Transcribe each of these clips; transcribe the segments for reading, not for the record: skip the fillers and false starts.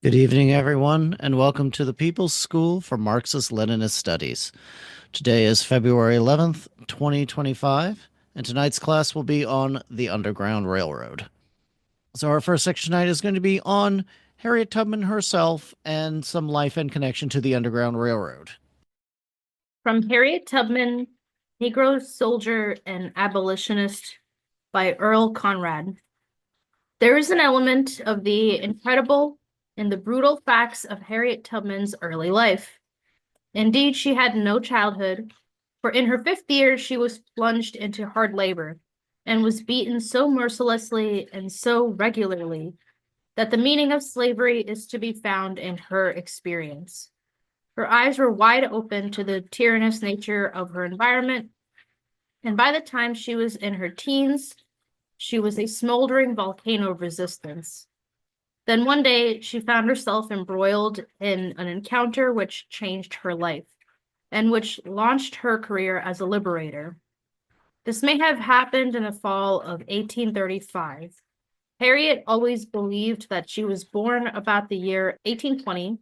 Good evening, everyone, and welcome to the People's School for Marxist-Leninist Studies. Today is February 11th, 2025, and tonight's class will be on the Underground Railroad. So our first section tonight is going to be on Harriet Tubman herself and some life and connection to the Underground Railroad. From Harriet Tubman, Negro Soldier and Abolitionist by Earl Conrad. There is an element of the incredible in the brutal facts of Harriet Tubman's early life. Indeed, she had no childhood, for in her 5th year she was plunged into hard labor and was beaten so mercilessly and so regularly that the meaning of slavery is to be found in her experience. Her eyes were wide open to the tyrannous nature of her environment, and by the time she was in her teens, she was a smoldering volcano of resistance. Then one day, she found herself embroiled in an encounter which changed her life, and which launched her career as a liberator. This may have happened in the fall of 1835. Harriet always believed that she was born about the year 1820,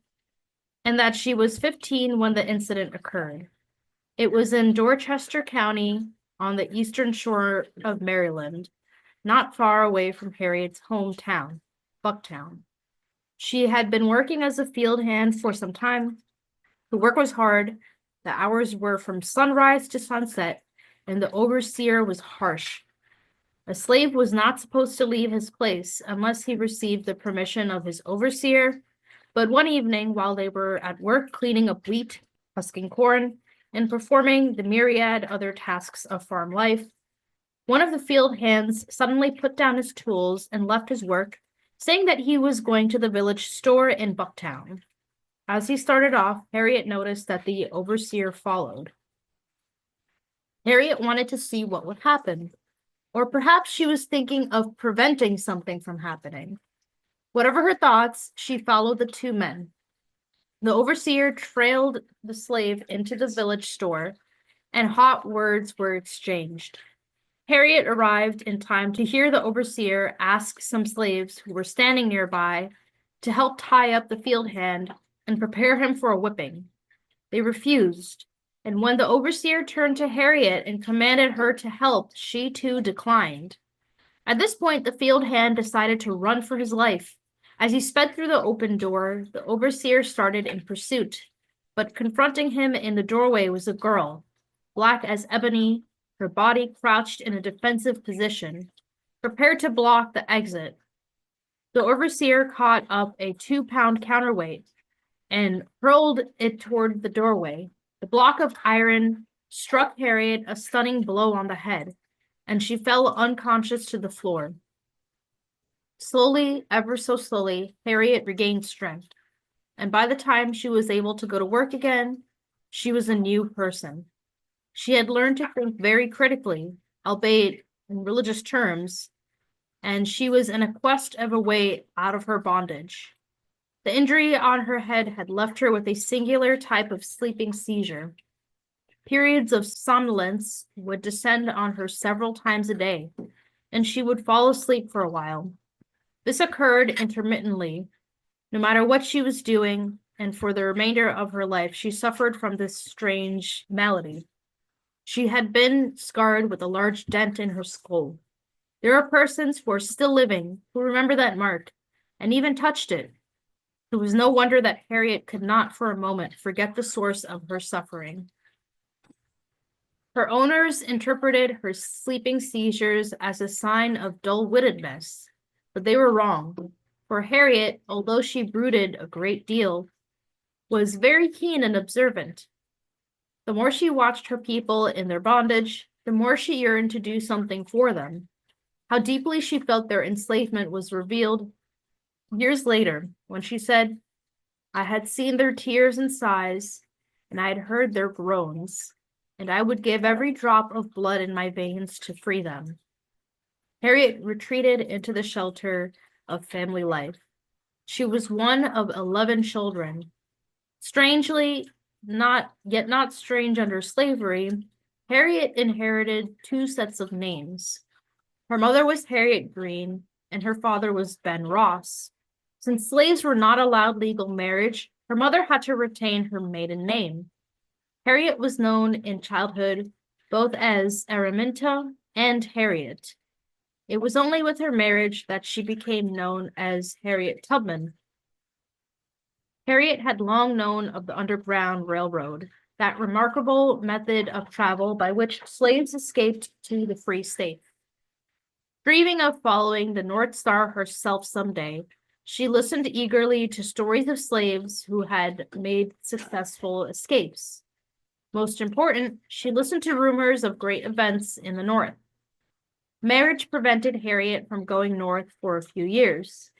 and that she was 15 when the incident occurred. It was in Dorchester County on the eastern shore of Maryland, not far away from Harriet's hometown, Bucktown. She had been working as a field hand for some time. The work was hard. The hours were from sunrise to sunset, and the overseer was harsh. A slave was not supposed to leave his place unless he received the permission of his overseer. But one evening, while they were at work cleaning up wheat, husking corn, and performing the myriad other tasks of farm life, one of the field hands suddenly put down his tools and left his work, saying that he was going to the village store in Bucktown. As he started off, Harriet noticed that the overseer followed. Harriet wanted to see what would happen, or perhaps she was thinking of preventing something from happening. Whatever her thoughts, she followed the two men. The overseer trailed the slave into the village store, and hot words were exchanged. Harriet arrived in time to hear the overseer ask some slaves who were standing nearby to help tie up the field hand and prepare him for a whipping. They refused, and when the overseer turned to Harriet and commanded her to help, she too declined. At this point, the field hand decided to run for his life. As he sped through the open door, the overseer started in pursuit, but confronting him in the doorway was a girl, black as ebony, her body crouched in a defensive position, prepared to block the exit. The overseer caught up a 2-pound counterweight and hurled it toward the doorway. The block of iron struck Harriet a stunning blow on the head, and she fell unconscious to the floor. Slowly, ever so slowly, Harriet regained strength, and by the time she was able to go to work again, she was a new person. She had learned to think very critically, albeit in religious terms, and she was in a quest of a way out of her bondage. The injury on her head had left her with a singular type of sleeping seizure. Periods of somnolence would descend on her several times a day, and she would fall asleep for a while. This occurred intermittently, no matter what she was doing, and for the remainder of her life she suffered from this strange malady. She had been scarred with a large dent in her skull. There are persons who are still living who remember that mark, and even touched it. It was no wonder that Harriet could not for a moment forget the source of her suffering. Her owners interpreted her sleeping seizures as a sign of dull-wittedness, but they were wrong, for Harriet, although she brooded a great deal, was very keen and observant. The more she watched her people in their bondage, the more she yearned to do something for them. How deeply she felt their enslavement was revealed years later, when she said, "I had seen their tears and sighs, and I had heard their groans, and I would give every drop of blood in my veins to free them." Harriet retreated into the shelter of family life. She was one of 11 children. Strangely, not strange under slavery, Harriet inherited 2 sets of names. Her mother was Harriet Green, and her father was Ben Ross. Since slaves were not allowed legal marriage, her mother had to retain her maiden name. Harriet was known in childhood both as Araminta and Harriet. It was only with her marriage that she became known as Harriet Tubman. Harriet had long known of the Underground Railroad, that remarkable method of travel by which slaves escaped to the Free State. Dreaming of following the North Star herself someday, she listened eagerly to stories of slaves who had made successful escapes. Most important, she listened to rumors of great events in the North. Marriage prevented Harriet from going north for a few years.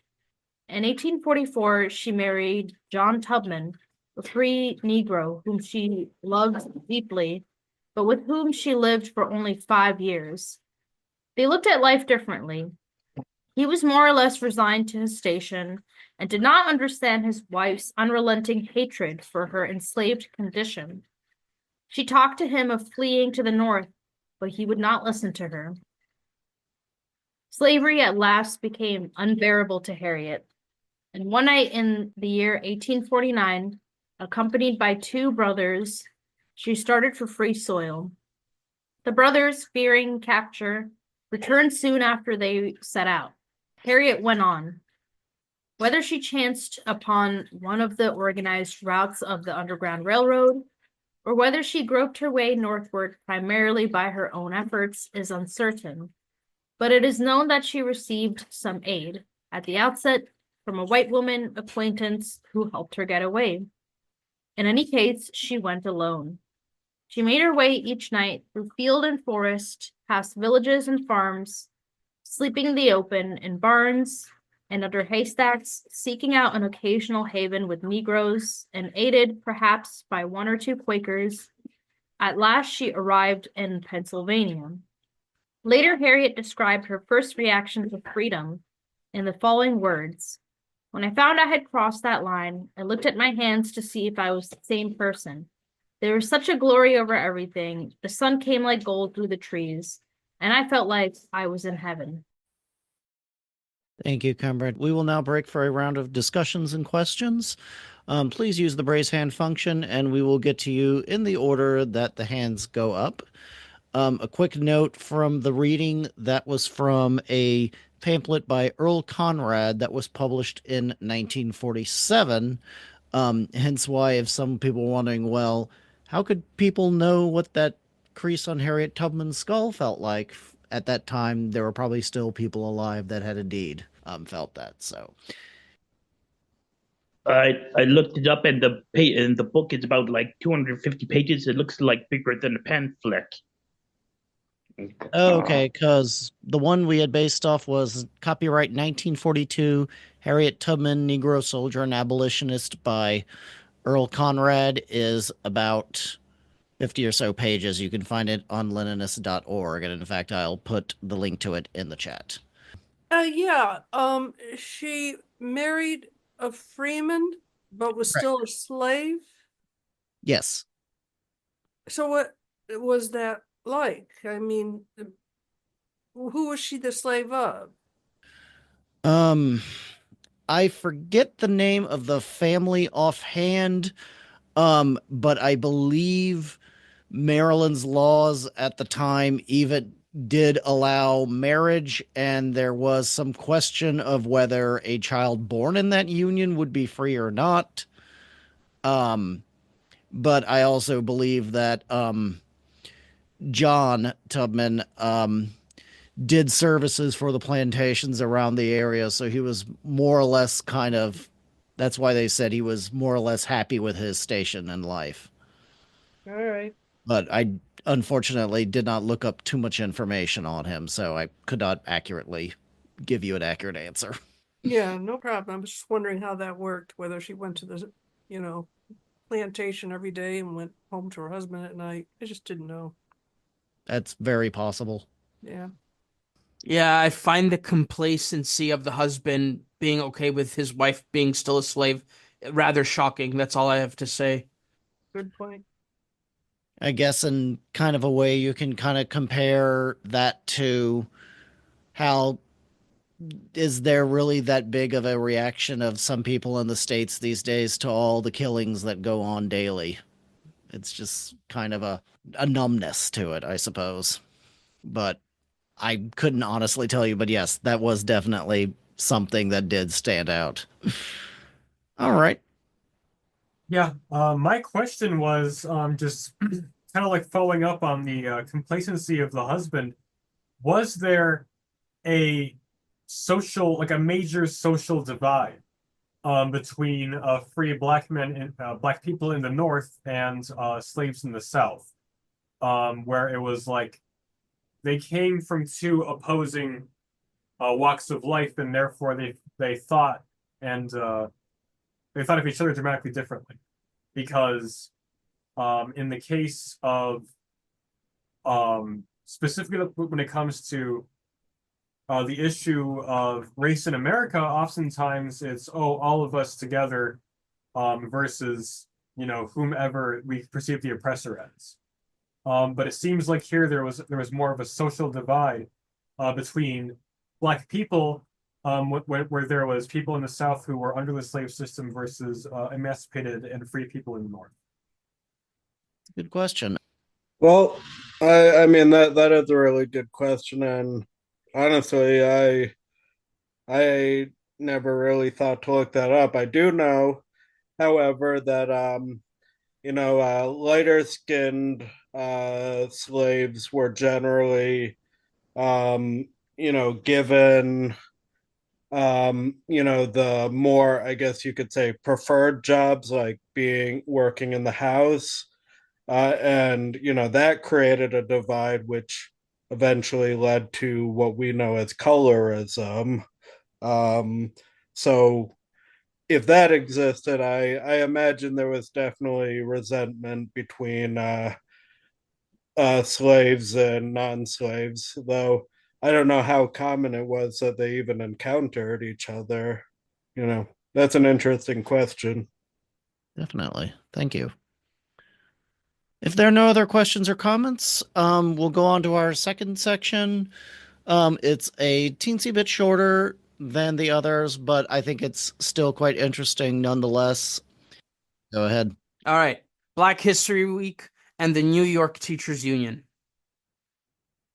In 1844, she married John Tubman, a free Negro whom she loved deeply, but with whom she lived for only 5 years. They looked at life differently. He was more or less resigned to his station and did not understand his wife's unrelenting hatred for her enslaved condition. She talked to him of fleeing to the north, but he would not listen to her. Slavery at last became unbearable to Harriet, and one night in the year 1849, accompanied by two brothers, she started for free soil. The brothers, fearing capture, returned soon after they set out. Harriet went on. Whether she chanced upon one of the organized routes of the Underground Railroad, or whether she groped her way northward primarily by her own efforts, is uncertain. But it is known that she received some aid, at the outset, from a white woman acquaintance who helped her get away. In any case, she went alone. She made her way each night through field and forest, past villages and farms, sleeping in the open, in barns, and under haystacks, seeking out an occasional haven with Negroes, and aided, perhaps, by one or two Quakers. At last she arrived in Pennsylvania. Later, Harriet described her first reaction to freedom in the following words. When I found I had crossed that line, I looked at my hands to see if I was the same person. There was such a glory over everything. The sun came like gold through the trees, and I felt like I was in heaven. Thank you, comrade. We will now break for a round of discussions and questions. Please use the raise hand function, and we will get to you in the order that the hands go up. A quick note from the reading, that was from a pamphlet by Earl Conrad that was published in 1947. Hence why, if some people are wondering, well, how could people know what that crease on Harriet Tubman's skull felt like? At that time, there were probably still people alive that had indeed felt that. So, I looked it up, and the book is about like 250 pages. It looks like bigger than a pamphlet. okay, because the one we had based off was copyright 1942, Harriet Tubman, Negro Soldier and Abolitionist by Earl Conrad, is about 50 or so pages. You can find it on leninist.org. And in fact, I'll put the link to it in the chat. Yeah. She married a freeman, but was Correct. still a slave. Yes. So what was that like? I mean, who was she the slave of? Um, I forget the name of the family offhand, but I believe Maryland's laws at the time even did allow marriage, and there was some question of whether a child born in that union would be free or not. Um, but I also believe that John Tubman did services for the plantations around the area, so he was more or less kind of, that's why they said he was more or less happy with his station in life. All right. But I unfortunately did not look up too much information on him, so I could not accurately give you an accurate answer. Yeah, no problem. I was just wondering how that worked, whether she went to the, plantation every day and went home to her husband at night. I just didn't know. That's very possible. Yeah. Yeah, I find the complacency of the husband being okay with his wife being still a slave rather shocking. That's all I have to say. Good point. I guess in kind of a way you can kind of compare that to how is there really that big of a reaction of some people in the States these days to all the killings that go on daily? It's just kind of a numbness to it, I suppose. But I couldn't honestly tell you, but yes, that was definitely something that did stand out. All right. Yeah, my question was just kind of like following up on the complacency of the husband. Was there a social, like a major social divide between free black men and black people in the North and slaves in the South, where it was like they came from two opposing walks of life, and therefore they thought and they thought of each other dramatically differently. Because in the case of specifically when it comes to the issue of race in America, oftentimes it's all of us together versus whomever we perceive the oppressor as. But it seems like here there was more of a social divide between black people, where there was people in the South who were under the slave system versus emancipated and free people in the North. Good question. Well, I mean that is a really good question, and honestly, I never really thought to look that up. I do know, however, that lighter skinned slaves were generally given the more, I guess you could say, preferred jobs, like working in the house. And that created a divide, which eventually led to what we know as colorism. So if that existed, I imagine there was definitely resentment between slaves and non-slaves, though I don't know how common it was that they even encountered each other. That's an interesting question. Definitely. Thank you. If there are no other questions or comments, we'll go on to our second section. It's a teensy bit shorter than the others, but I think it's still quite interesting nonetheless. Go ahead. All right. Black History Week and the New York Teachers Union.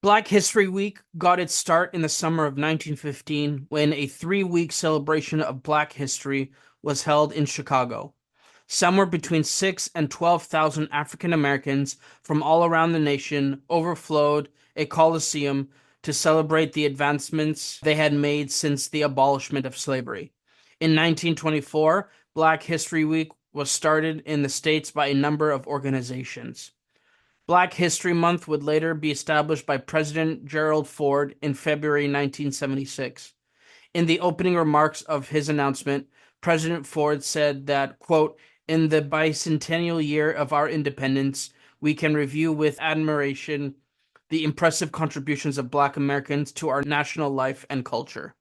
Black History Week got its start in the summer of 1915 when a 3-week celebration of Black history was held in Chicago. Somewhere between 6,000 and 12,000 African Americans from all around the nation overflowed a coliseum to celebrate the advancements they had made since the abolishment of slavery. In 1924, Black History Week was started in the States by a number of organizations. Black History Month would later be established by President Gerald Ford in February 1976. In the opening remarks of his announcement, President Ford said that, quote, "In the bicentennial year of our independence, we can review with admiration the impressive contributions of Black Americans to our national life and culture."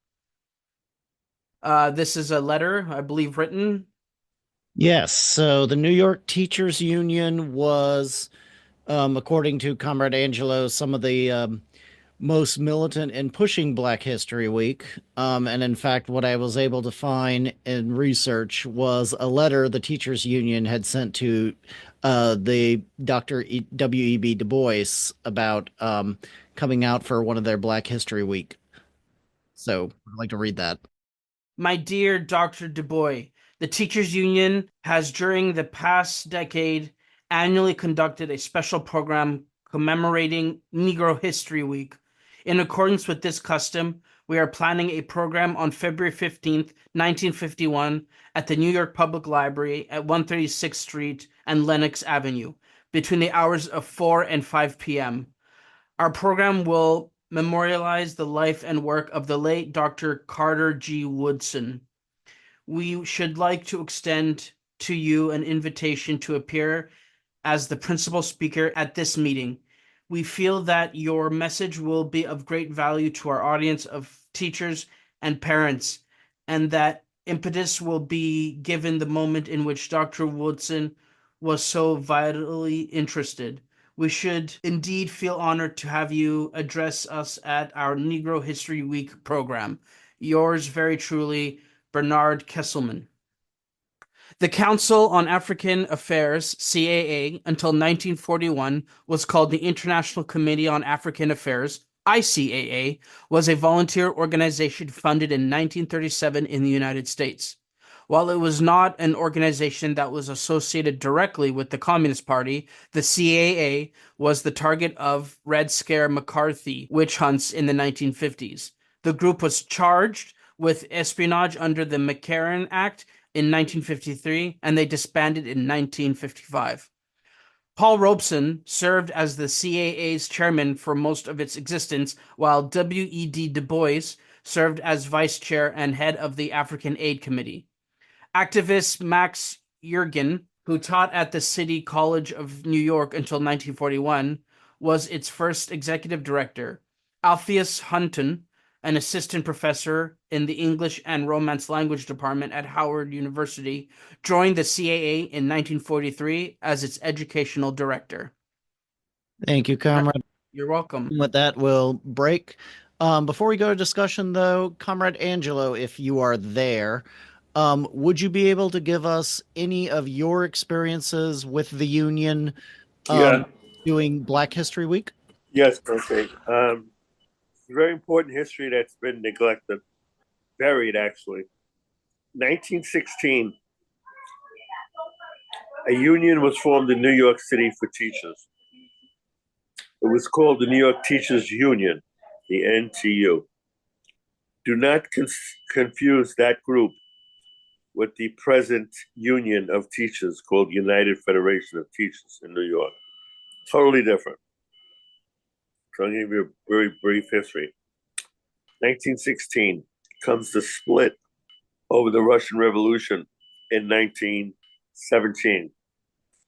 This is a letter, I believe, written. Yes. So the New York Teachers Union was, according to Comrade Angelo, some of the most militant in pushing Black History Week. And in fact, what I was able to find in research was a letter the Teachers Union had sent to the Dr. W.E.B. Du Bois about coming out for one of their Black History Week. So I'd like to read that. My dear Dr. Du Bois, the Teachers Union has during the past decade annually conducted a special program commemorating Negro History Week. In accordance with this custom, we are planning a program on February 15th, 1951 at the New York Public Library at 136th Street and Lenox Avenue between the hours of 4 and 5 p.m. Our program will memorialize the life and work of the late Dr. Carter G. Woodson. We should like to extend to you an invitation to appear as the principal speaker at this meeting. We feel that your message will be of great value to our audience of teachers and parents, and that impetus will be given the moment in which Dr. Woodson was so vitally interested. We should indeed feel honored to have you address us at our Negro History Week program. Yours very truly, Bernard Kesselman. The Council on African Affairs, CAA, until 1941 was called the International Committee on African Affairs, ICAA, was a volunteer organization founded in 1937 in the United States. While it was not an organization that was associated directly with the Communist Party, the CAA was the target of Red Scare McCarthy witch hunts in the 1950s. The group was charged with espionage under the McCarran Act in 1953, and they disbanded in 1955. Paul Robeson served as the CAA's chairman for most of its existence, while W.E.D. Du Bois served as vice chair and head of the African Aid Committee. Activist Max Yergin, who taught at the City College of New York until 1941, was its first executive director. Alpheus Hunton, an assistant professor in the English and Romance language department at Howard University, joined the CAA in 1943 as its educational director. Thank you, Comrade. You're welcome. With that, we'll break. Before we go to discussion, though, Comrade Angelo, if you are there, would you be able to give us any of your experiences with the union doing Black History Week? Yes, okay. Very important history that's been neglected, buried actually. 1916, a union was formed in New York City for teachers. It was called the New York Teachers Union, the NTU. Do not confuse that group with the present union of teachers called United Federation of Teachers in New York. Totally different. So I'm going to give you a very brief history. 1916 comes the split over the Russian Revolution in 1917,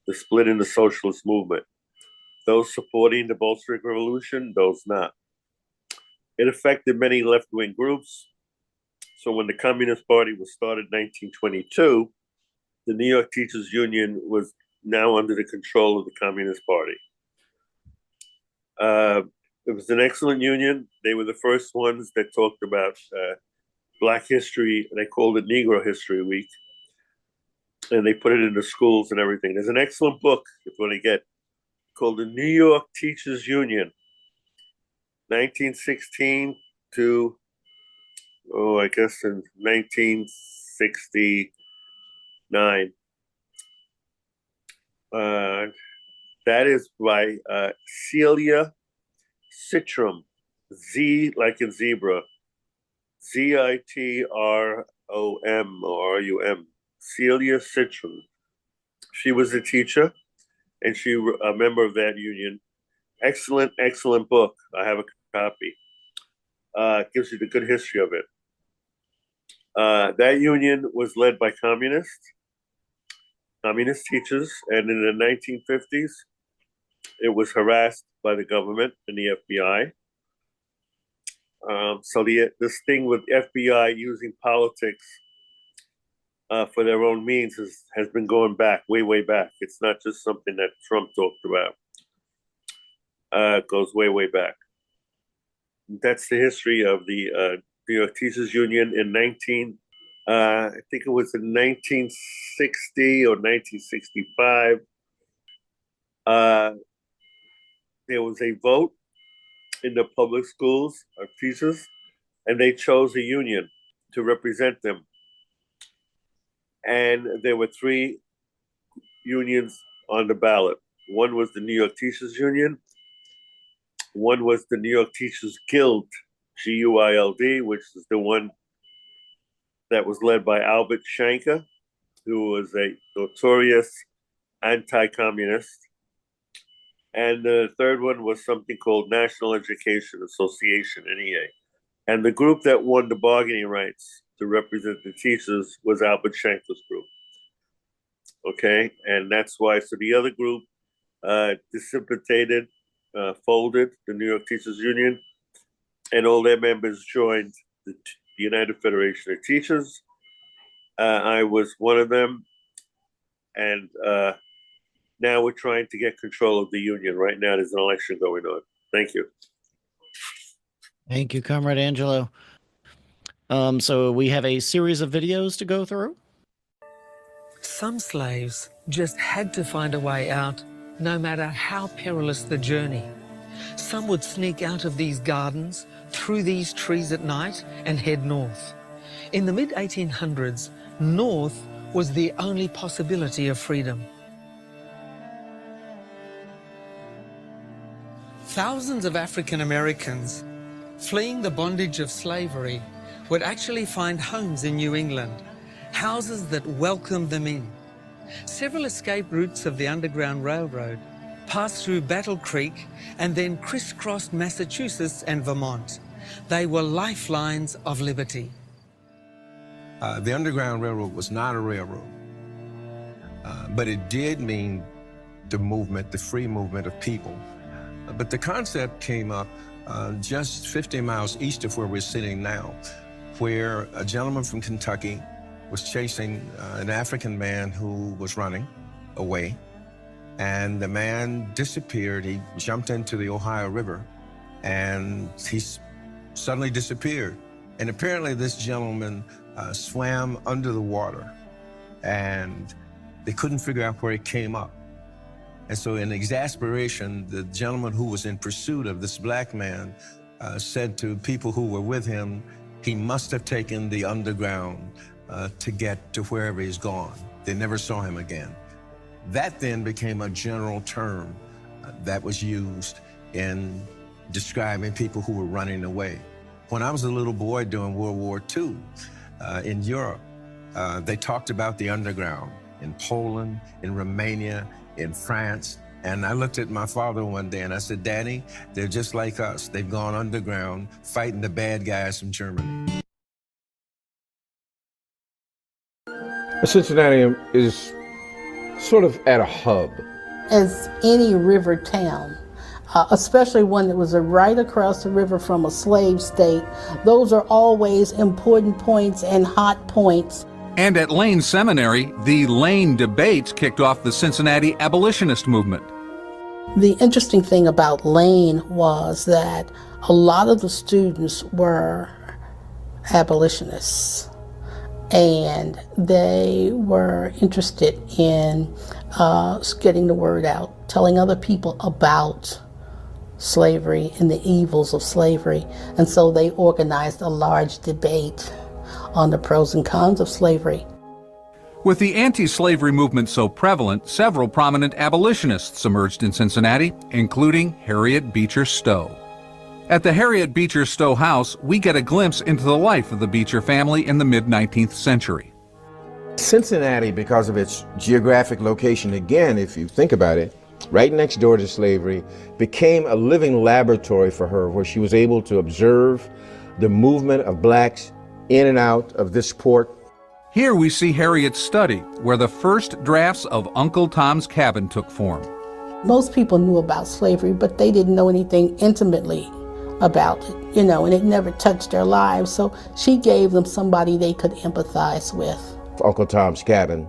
the split in the socialist movement. Those supporting the Bolshevik Revolution, those not. It affected many left-wing groups. So when the Communist Party was started in 1922, the New York Teachers Union was now under the control of the Communist Party. It was an excellent union. They were the first ones that talked about Black history. They called it Negro History Week. And they put it in the schools and everything. There's an excellent book, if you want to get, called the New York Teachers Union, 1916 to, I guess in 1969. That is by Celia Citrum, Z like in zebra, Zitrom or RUM, Celia Citrum. She was a teacher and she a member of that union. Excellent, excellent book. I have a copy. Gives you the good history of it. That union was led by communist teachers, and in the 1950s, it was harassed by the government and the FBI. So this thing with FBI using politics for their own means has been going back, way back. It's not just something that Trump talked about. It goes way back. That's the history of the New York Teachers Union in I think it was in 1960 or 1965. There was a vote in the public schools of teachers, and they chose a union to represent them. And there were 3 unions on the ballot. One was the New York Teachers Union. One was the New York Teachers Guild, GUILD, which is the one that was led by Albert Shanker, who was a notorious anti-communist. And the third one was something called National Education Association, NEA. And the group that won the bargaining rights to represent the teachers was Albert Shanker's group. Okay, and that's why, so the other group dissipated, folded, the New York Teachers Union, and all their members joined the United Federation of Teachers. I was one of them, and now we're trying to get control of the union. Right now, there's an election going on. Thank you. Thank you, Comrade Angelo. So we have a series of videos to go through. Some slaves just had to find a way out, no matter how perilous the journey. Some would sneak out of these gardens, through these trees at night, and head north. In the mid-1800s, north was the only possibility of freedom. Thousands of African Americans, fleeing the bondage of slavery, would actually find homes in New England, houses that welcomed them in. Several escape routes of the Underground Railroad passed through Battle Creek and then crisscrossed Massachusetts and Vermont. They were lifelines of liberty. The Underground Railroad was not a railroad, but it did mean the movement, the free movement of people. But the concept came up just 50 miles east of where we're sitting now, where a gentleman from Kentucky was chasing an African man who was running away, and the man disappeared. He jumped into the Ohio River, and he suddenly disappeared. And apparently this gentleman swam under the water, and they couldn't figure out where he came up. And so in exasperation, the gentleman who was in pursuit of this black man said to people who were with him, he must have taken the underground to get to wherever he's gone. They never saw him again. That then became a general term that was used in describing people who were running away. When I was a little boy during World War II in Europe, they talked about the underground in Poland, in Romania, in France. And I looked at my father one day and I said, Daddy, they're just like us. They've gone underground fighting the bad guys from Germany. Cincinnati is sort of at a hub. As any river town, especially one that was right across the river from a slave state, those are always important points and hot points. And at Lane Seminary, the Lane debate kicked off the Cincinnati abolitionist movement. The interesting thing about Lane was that a lot of the students were abolitionists, and they were interested in getting the word out, telling other people about slavery and the evils of slavery. And so they organized a large debate on the pros and cons of slavery. With the anti-slavery movement so prevalent, several prominent abolitionists emerged in Cincinnati, including Harriet Beecher Stowe. At the Harriet Beecher Stowe house, we get a glimpse into the life of the Beecher family in the mid-19th century. Cincinnati, because of its geographic location, again, if you think about it, right next door to slavery, became a living laboratory for her, where she was able to observe the movement of blacks in and out of this port. Here we see Harriet's study, where the first drafts of Uncle Tom's Cabin took form. Most people knew about slavery, but they didn't know anything intimately about it, and it never touched their lives. So she gave them somebody they could empathize with. Uncle Tom's Cabin,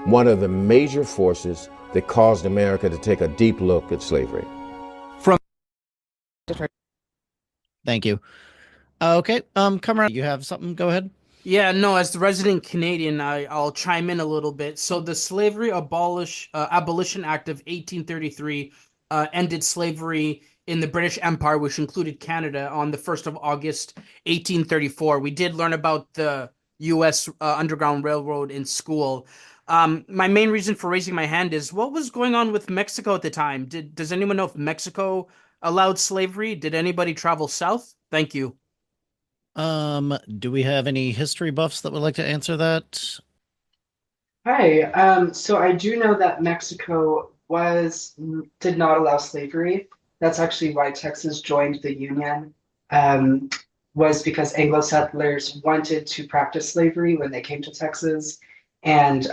one of the major forces that caused America to take a deep look at slavery. Thank you. Okay, Comrade, you have something? Go ahead. Yeah, no, as the resident Canadian, I'll chime in a little bit. So the Slavery Abolition Act of 1833 ended slavery in the British Empire, which included Canada, on the 1st of August, 1834. We did learn about the U.S. Underground Railroad in school. My main reason for raising my hand is, what was going on with Mexico at the time? Does anyone know if Mexico allowed slavery? Did anybody travel south? Thank you. Do we have any history buffs that would like to answer that? Hi. So I do know that Mexico did not allow slavery. That's actually why Texas joined the Union, was because Anglo settlers wanted to practice slavery when they came to Texas, and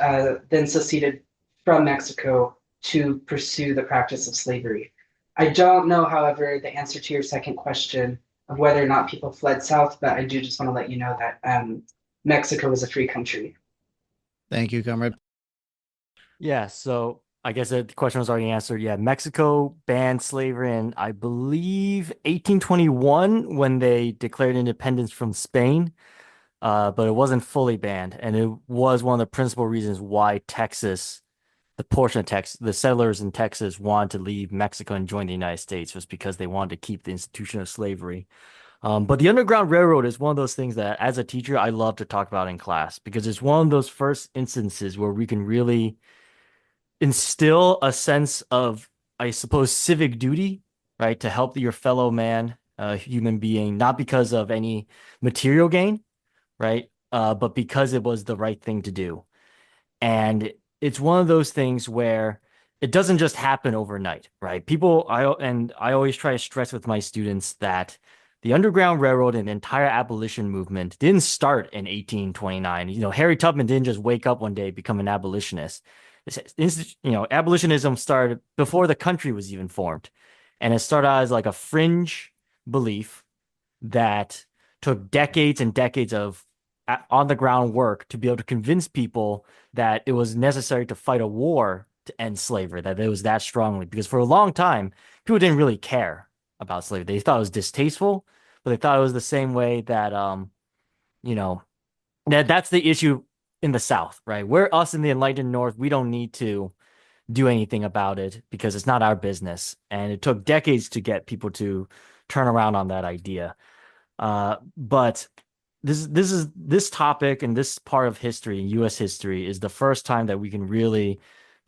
then seceded from Mexico to pursue the practice of slavery. I don't know, however, the answer to your second question of whether or not people fled south, but I do just want to let you know that Mexico was a free country. Thank you, Comrade. Yeah, so I guess the question was already answered. Yeah, Mexico banned slavery in, I believe, 1821 when they declared independence from Spain. but it wasn't fully banned, and it was one of the principal reasons why Texas, the portion of Texas, the settlers in Texas wanted to leave Mexico and join the United States, was because they wanted to keep the institution of slavery. But the Underground Railroad is one of those things that, as a teacher, I love to talk about in class because it's one of those first instances where we can really instill a sense of, I suppose, civic duty, right, to help your fellow man, human being, not because of any material gain, right, but because it was the right thing to do. And it's one of those things where it doesn't just happen overnight, right? I always try to stress with my students that the Underground Railroad and the entire abolition movement didn't start in 1829. Harry Tubman didn't just wake up one day, become an abolitionist. Abolitionism started before the country was even formed. And it started out as like a fringe belief that took decades and decades of on the ground work to be able to convince people that it was necessary to fight a war to end slavery, that it was that strongly. Because for a long time, people didn't really care about slavery. They thought it was distasteful, but they thought it was the same way that, that's the issue in the South, right? We're us in the enlightened North. We don't need to do anything about it because it's not our business. And it took decades to get people to turn around on that idea. But this topic and this part of history, U.S. history, is the first time that we can really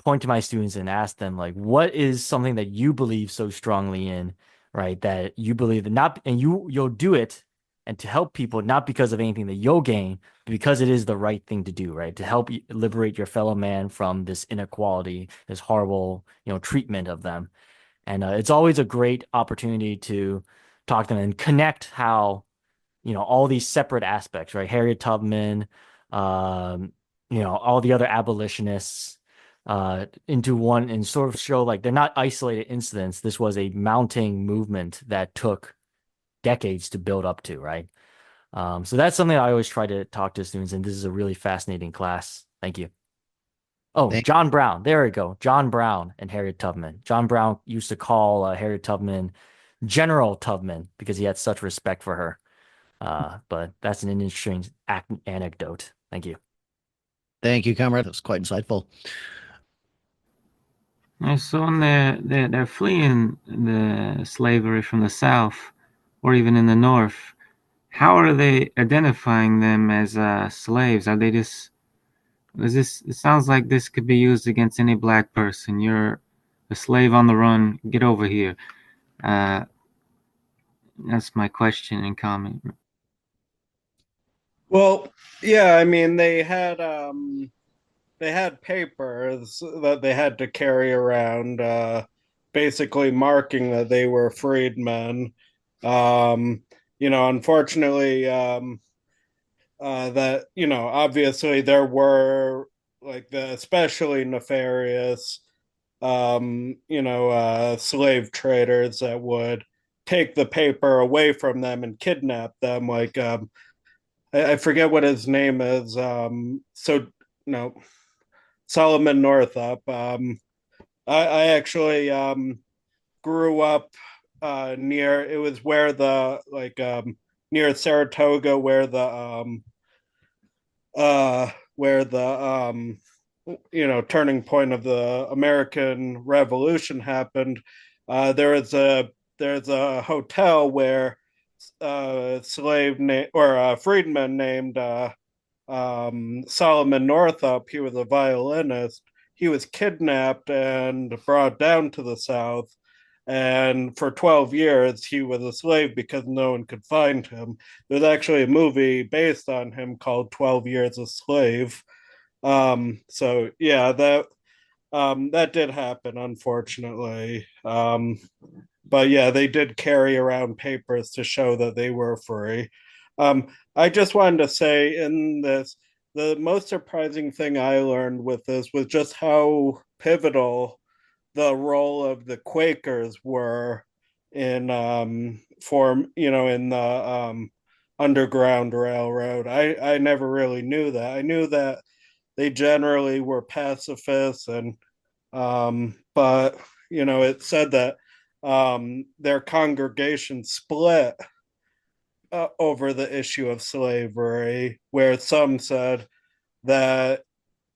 point to my students and ask them, like, what is something that you believe so strongly in, right? That you believe that not, and you'll do it and to help people, not because of anything that you'll gain, but because it is the right thing to do, right? To help liberate your fellow man from this inequality, this horrible, treatment of them. And it's always a great opportunity to talk to them and connect how, all these separate aspects, right? Harriet Tubman, all the other abolitionists into one and sort of show like they're not isolated incidents. This was a mounting movement that took decades to build up to, right? So that's something I always try to talk to students, and this is a really fascinating class. Thank you. Oh, John Brown. There we go. John Brown and Harriet Tubman. John Brown used to call Harriet Tubman General Tubman because he had such respect for her. But that's an interesting anecdote. Thank you. Thank you, comrade. That was quite insightful. So when they're fleeing the slavery from the South or even in the North, how are they identifying them as slaves? Are they just, it sounds like this could be used against any black person. You're a slave on the run, get over here. That's my question and comment. Well, yeah, I mean they had papers that they had to carry around, basically marking that they were freedmen. Unfortunately, that obviously there were like the especially nefarious, slave traders that would take the paper away from them and kidnap them. Like, I forget what his name is. Solomon Northup. I actually grew up near. It was where the near Saratoga, where the turning point of the American Revolution happened. There's a hotel where freedman named Solomon Northup. He was a violinist. He was kidnapped and brought down to the South. And for 12 years, he was a slave because no one could find him. There's actually a movie based on him called 12 Years a Slave. So yeah, that did happen, unfortunately. But yeah, they did carry around papers to show that they were free. I just wanted to say in this, the most surprising thing I learned with this was just how pivotal the role of the Quakers were in in the Underground Railroad. I never really knew that. I knew that they generally were pacifists and but it said that their congregation split over the issue of slavery, where some said that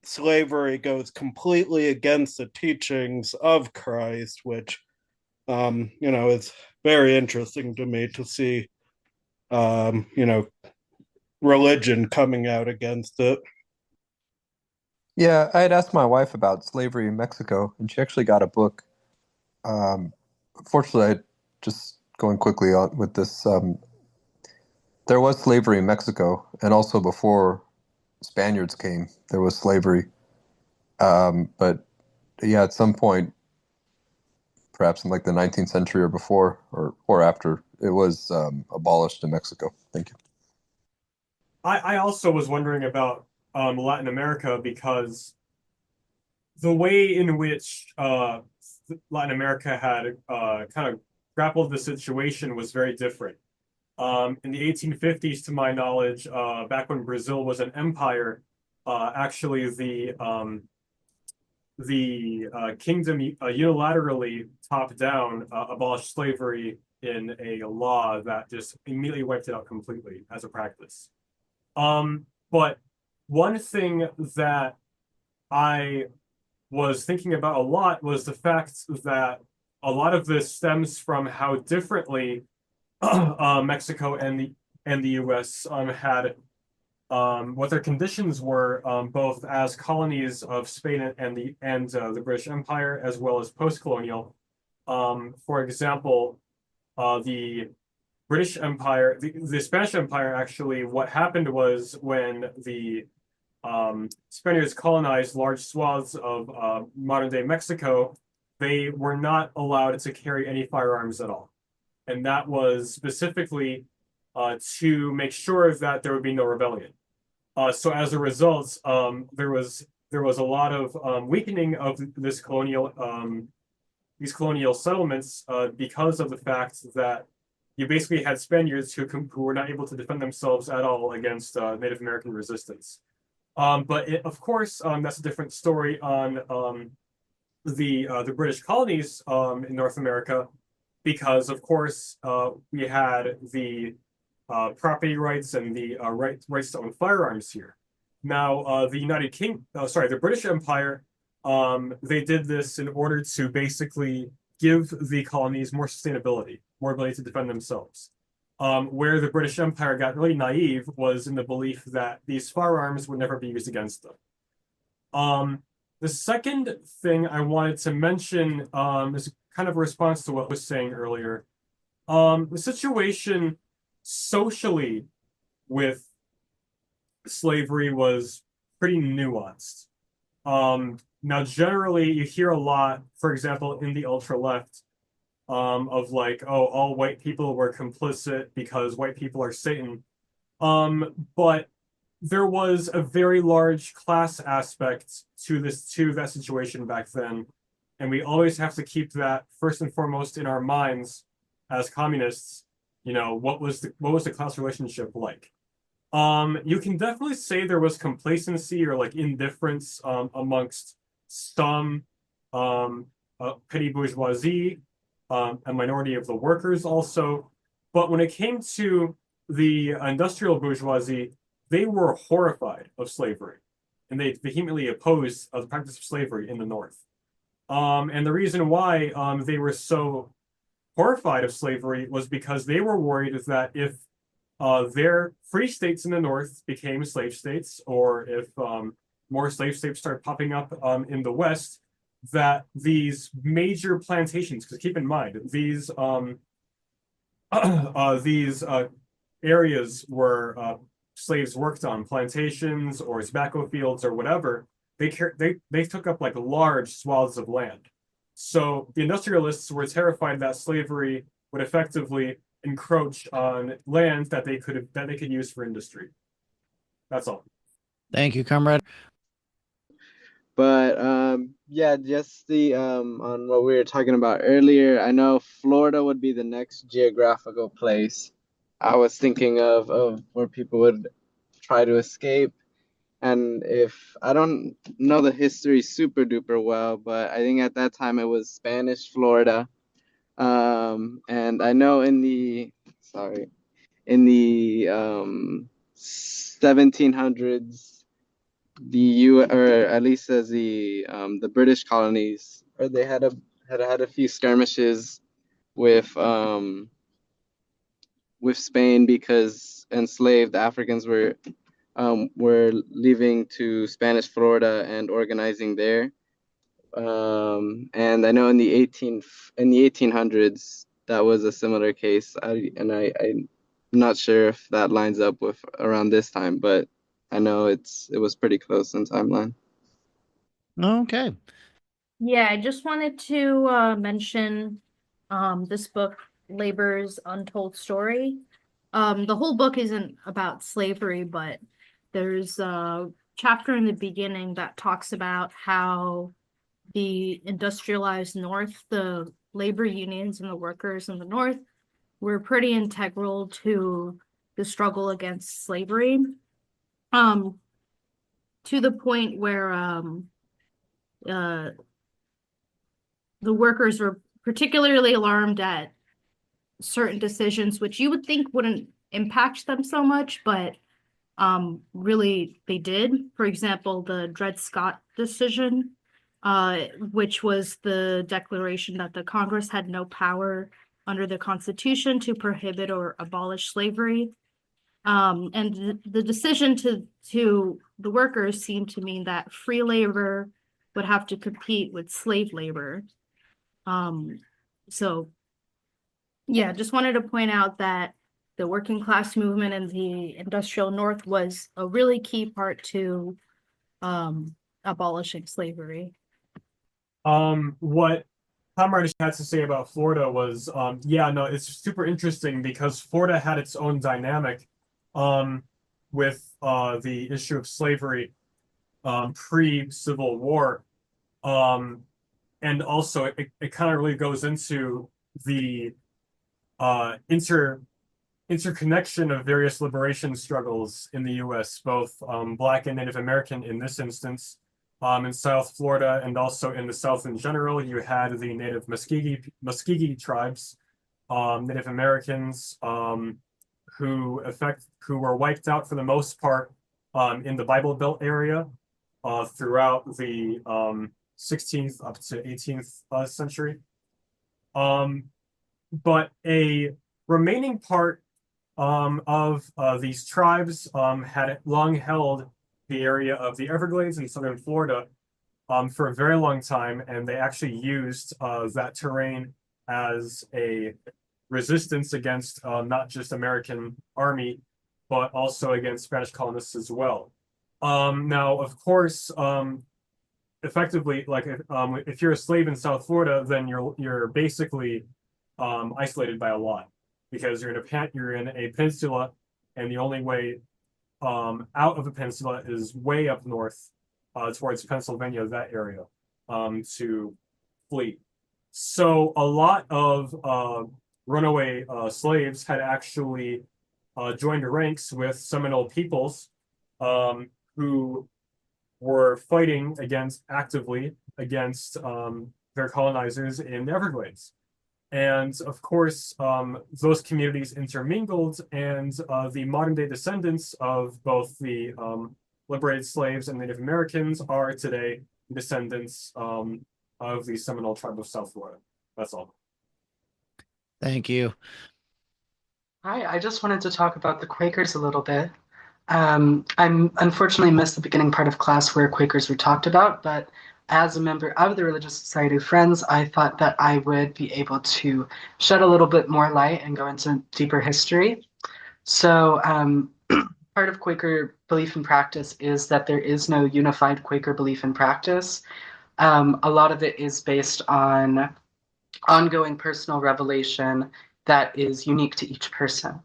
slavery goes completely against the teachings of Christ, which it's very interesting to me to see, religion coming out against it. Yeah, I had asked my wife about slavery in Mexico, and she actually got a book. Fortunately, just going quickly on with this, there was slavery in Mexico, and also before Spaniards came, there was slavery. But yeah, at some point, perhaps in like the 19th century or before or after, it was abolished in Mexico. Thank you. I also was wondering about Latin America, because the way in which Latin America had kind of grappled the situation was very different. In the 1850s, to my knowledge, back when Brazil was an empire, actually the kingdom unilaterally, top down, abolished slavery in a law that just immediately wiped it out completely as a practice. But one thing that I was thinking about a lot was the fact that a lot of this stems from how differently Mexico and the U.S. Had what their conditions were, both as colonies of Spain and the British Empire, as well as post-colonial. For example, the British Empire, the Spanish Empire, actually, what happened was when the Spaniards colonized large swaths of modern-day Mexico, they were not allowed to carry any firearms at all. And that was specifically to make sure that there would be no rebellion. So as a result, there was a lot of weakening of these colonial settlements because of the fact that you basically had Spaniards who were not able to defend themselves at all against Native American resistance. But of course, that's a different story on the British colonies in North America, because of course we had the property rights and the rights to own firearms here. Now, the British Empire, they did this in order to basically give the colonies more sustainability, more ability to defend themselves. Where the British Empire got really naive was in the belief that these firearms would never be used against them. The second thing I wanted to mention is kind of a response to what I was saying earlier. The situation socially with slavery was pretty nuanced. Now, generally, you hear a lot, for example, in the ultra-left, of like, oh, all white people were complicit because white people are Satan. But there was a very large class aspect to that situation back then. And we always have to keep that first and foremost in our minds as communists. What was the class relationship like? You can definitely say there was complacency or like indifference amongst some petty bourgeoisie, a minority of the workers also. But when it came to the industrial bourgeoisie, they were horrified of slavery, and they vehemently opposed the practice of slavery in the North. And the reason why they were so horrified of slavery was because they were worried that if their free states in the North became slave states, or if more slave states started popping up in the West, that these major plantations, because keep in mind, these areas where slaves worked on, plantations or tobacco fields or whatever, they took up like large swaths of land. So the industrialists were terrified that slavery would effectively encroach on land that they could use for industry. That's all. Thank you, comrade. But yeah, just on what we were talking about earlier, I know Florida would be the next geographical place I was thinking of where people would try to escape. And if I don't know the history super duper well, but I think at that time it was Spanish Florida. And I know in the in the 1700s, or at least as the British colonies, or they had a few skirmishes with Spain because enslaved Africans were leaving to Spanish Florida and organizing there. And I know in the 1800s that was a similar case. I'm not sure if that lines up with around this time, but I know it was pretty close in timeline. Okay. Yeah, I just wanted to mention this book, Labor's Untold Story. The whole book isn't about slavery, but there's a chapter in the beginning that talks about how the industrialized North, the labor unions and the workers in the North, were pretty integral to the struggle against slavery, to the point where the workers were particularly alarmed at certain decisions, which you would think wouldn't impact them so much, but really they did. For example, the Dred Scott decision, which was the declaration that the Congress had no power under the Constitution to prohibit or abolish slavery. And the decision to the workers seemed to mean that free labor would have to compete with slave labor. So yeah, just wanted to point out that the working class movement in the industrial North was a really key part to abolishing slavery. What Comrade had to say about Florida was, yeah, no, it's super interesting because Florida had its own dynamic with the issue of slavery pre-Civil War. And also it kind of really goes into the interconnection of various liberation struggles in the U.S., both Black and Native American in this instance. In South Florida and also in the South in general, you had the native Muskogee tribes, Native Americans, who were wiped out for the most part in the Bible Belt area throughout the 16th up to 18th century. But a remaining part of these tribes had long held the area of the Everglades in southern Florida for a very long time, and they actually used that terrain as a resistance against not just American army, but also against Spanish colonists as well. Now, of course, effectively, like if you're a slave in South Florida, then you're basically isolated by a lot because you're in a peninsula, and the only way out of the peninsula is way up north towards Pennsylvania, that area, to flee. So a lot of runaway slaves had actually joined ranks with Seminole peoples who were fighting actively against their colonizers in the Everglades. And of course, those communities intermingled, and the modern day descendants of both the liberated slaves and Native Americans are today descendants of the Seminole tribe of South Florida. That's all. Thank you. Hi, I just wanted to talk about the Quakers a little bit. I'm unfortunately missed the beginning part of class where Quakers were talked about, but as a member of the Religious Society of Friends, I thought that I would be able to shed a little bit more light and go into deeper history. So part of Quaker belief and practice is that there is no unified Quaker belief and practice. A lot of it is based on ongoing personal revelation that is unique to each person.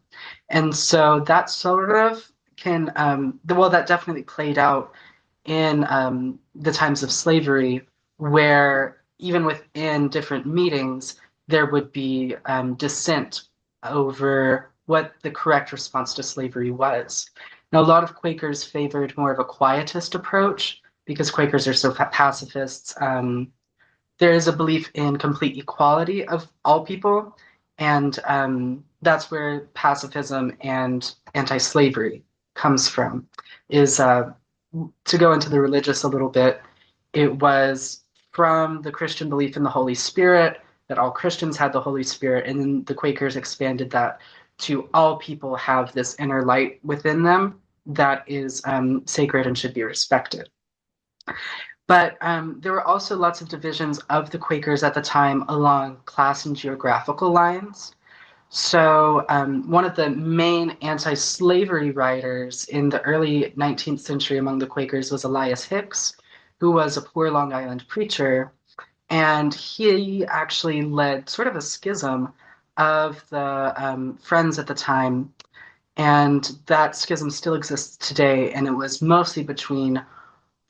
And so that sort of can, that definitely played out in the times of slavery, where even within different meetings, there would be dissent over what the correct response to slavery was. Now, a lot of Quakers favored more of a quietist approach because Quakers are so pacifists. There is a belief in complete equality of all people, and that's where pacifism and anti-slavery comes from. Is to go into the religious a little bit, it was from the Christian belief in the Holy Spirit, that all Christians had the Holy Spirit, and then the Quakers expanded that to all people have this inner light within them that is sacred and should be respected. But there were also lots of divisions of the Quakers at the time along class and geographical lines. So one of the main anti-slavery writers in the early 19th century among the Quakers was Elias Hicks, who was a poor Long Island preacher. And he actually led sort of a schism of the Friends at the time. And that schism still exists today. And it was mostly between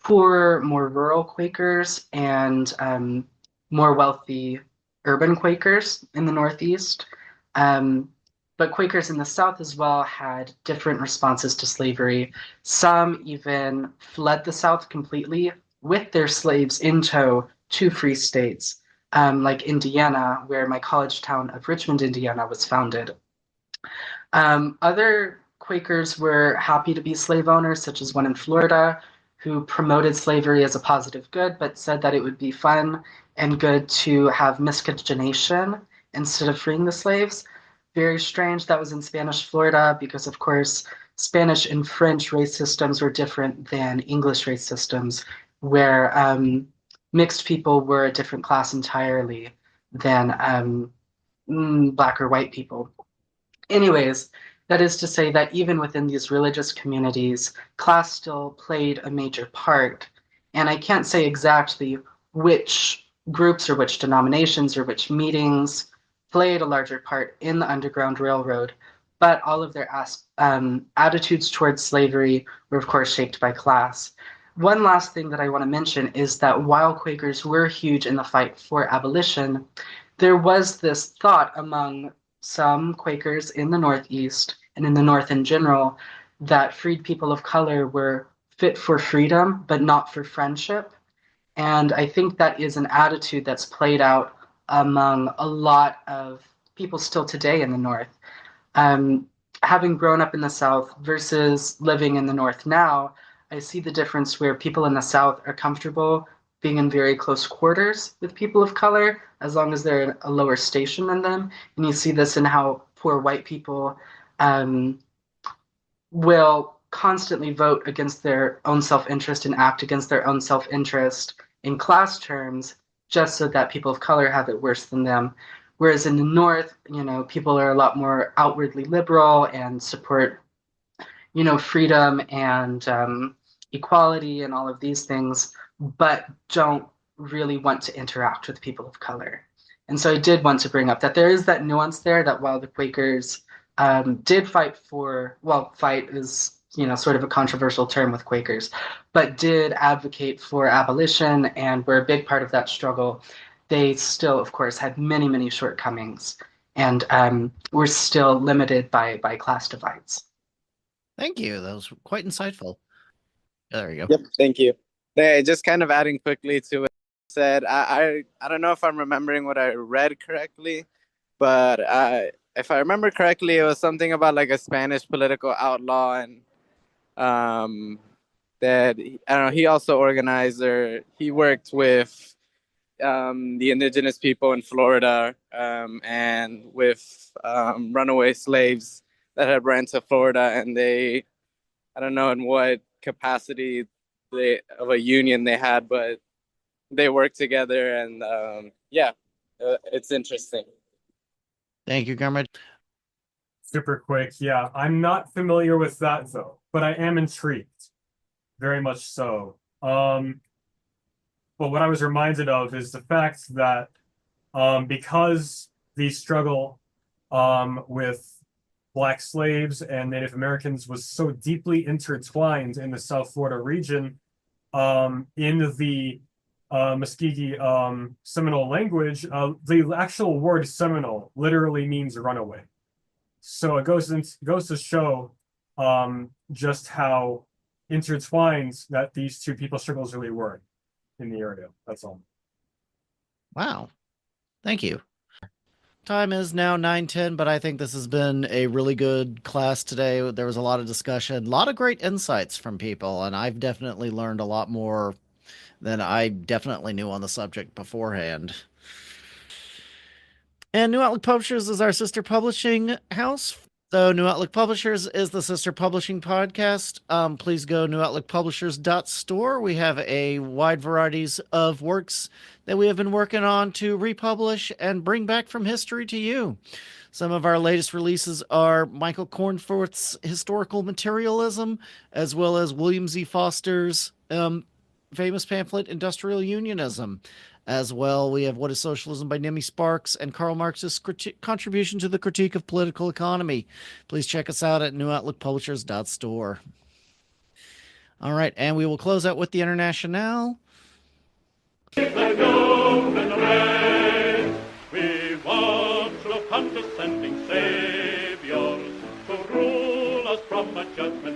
poor, more rural Quakers and more wealthy urban Quakers in the Northeast. But Quakers in the South as well had different responses to slavery. Some even fled the South completely with their slaves in tow to free states, like Indiana, where my college town of Richmond, Indiana was founded. Other Quakers were happy to be slave owners, such as one in Florida, who promoted slavery as a positive good, but said that it would be fun and good to have miscegenation instead of freeing the slaves. Very strange that was in Spanish Florida because, of course, Spanish and French race systems were different than English race systems, where mixed people were a different class entirely than Black or white people. Anyways, that is to say that even within these religious communities, class still played a major part. And I can't say exactly which groups or which denominations or which meetings played a larger part in the Underground Railroad, but all of their attitudes towards slavery were, of course, shaped by class. One last thing that I want to mention is that while Quakers were huge in the fight for abolition, there was this thought among some Quakers in the Northeast and in the North in general that freed people of color were fit for freedom, but not for friendship. And I think that is an attitude that's played out among a lot of people still today in the North. Having grown up in the South versus living in the North now, I see the difference where people in the South are comfortable being in very close quarters with people of color, as long as they're in a lower station than them. And you see this in how poor white people will constantly vote against their own self-interest and act against their own self-interest in class terms, just so that people of color have it worse than them. Whereas in the North, people are a lot more outwardly liberal and support, freedom and equality and all of these things, but don't really want to interact with people of color. And so I did want to bring up that there is that nuance there, that while the Quakers did fight is, sort of a controversial term with Quakers, but did advocate for abolition and were a big part of that struggle, they still, of course, had many, many shortcomings and were still limited by class divides. Thank you. That was quite insightful. There you go. Yep, thank you. Yeah, just kind of adding quickly to what you said, I don't know if I'm remembering what I read correctly, but if I remember correctly, it was something about like a Spanish political outlaw, and that I don't know, he also organized, or he worked with the indigenous people in Florida and with runaway slaves that had ran to Florida, and they, I don't know in what capacity of a union they had, but they worked together, and it's interesting. Thank you, Gurmit. Super quick. Yeah, I'm not familiar with that though, but I am intrigued. Very much so. But what I was reminded of is the fact that because the struggle with Black slaves and Native Americans was so deeply intertwined in the South Florida region, in the Muskogee Seminole language, the actual word Seminole literally means runaway. So it goes to show just how intertwined that these two people struggles really were in the area. That's all. Wow. Thank you. Time is now 9:10, but I think this has been a really good class today. There was a lot of discussion, a lot of great insights from people, and I've definitely learned a lot more than I definitely knew on the subject beforehand. And New Outlook Publishers is our sister publishing house. So New Outlook Publishers is the sister publishing podcast. Please go newoutlookpublishers.store. We have a wide varieties of works that we have been working on to republish and bring back from history to you. Some of our latest releases are Michael Cornforth's Historical Materialism, as well as William Z. Foster's famous pamphlet, Industrial Unionism. As well, we have What is Socialism by Nimmie Sparks and Karl Marx's contribution to the critique of political economy. Please check us out at newoutlookpublishers.store. All right, and we will close out with the Internationale. We want no condescending saviors to rule us from a judgment